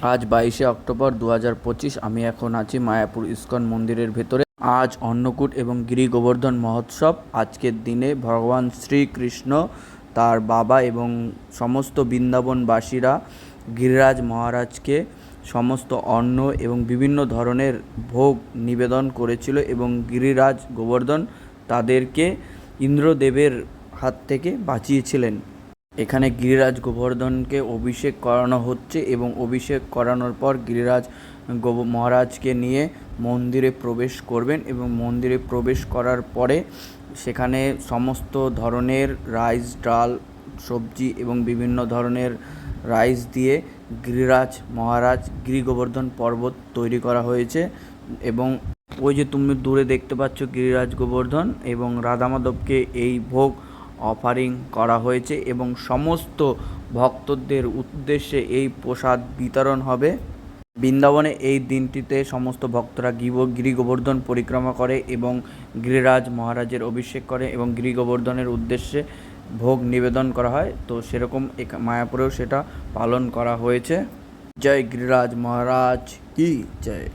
আজ 22শে অক্টোবর 2025। আমি এখন আছি মায়াপুর ইস্কন মন্দিরের ভেতরে। আজ অন্নকূট এবং গিরি গোবর্ধন মহোৎসব। আজকের দিনে ভগবান শ্রীকৃষ্ণ, তার বাবা এবং সমস্ত বৃন্দাবনবাসীরা গিরিরাজ মহারাজকে সমস্ত অন্ন এবং বিভিন্ন ধরনের ভোগ নিবেদন করেছিল এবং গিরিরাজ গোবর্ধন তাদেরকে ইন্দ্রদেবের হাত থেকে বাঁচিয়েছিলেন। এখানে গিরিরাজ গোবর্ধনকে অভিষেক করানো হচ্ছে এবং অভিষেক করানোর পর গিরিরাজ মহারাজকে নিয়ে মন্দিরে প্রবেশ করবেন এবং মন্দিরে প্রবেশ করার পরে সেখানে সমস্ত ধরনের রাইস, ডাল, সবজি এবং বিভিন্ন ধরনের রাইস দিয়ে গিরিরাজ মহারাজ গিরি গোবর্ধন পর্বত তৈরি করা হয়েছে। এবং ওই যে তুমি দূরে দেখতে পাচ্ছ গিরিরাজ গোবর্ধন এবং রাধা মাধবকে এই ভোগ অফারিং করা হয়েছে এবং সমস্ত ভক্তদের উদ্দেশ্যে এই প্রসাদ বিতরণ হবে। বৃন্দাবনে এই দিনটিতে সমস্ত ভক্তরা গিরি গোবর্ধন পরিক্রমা করে এবং গিরিরাজ মহারাজের অভিষেক করে এবং গিরি গোবর্ধনের উদ্দেশ্যে ভোগ নিবেদন করা হয়। তো সেরকম মায়াপুরেও সেটা পালন করা হয়েছে। জয় গিরিরাজ মহারাজ কি জয়।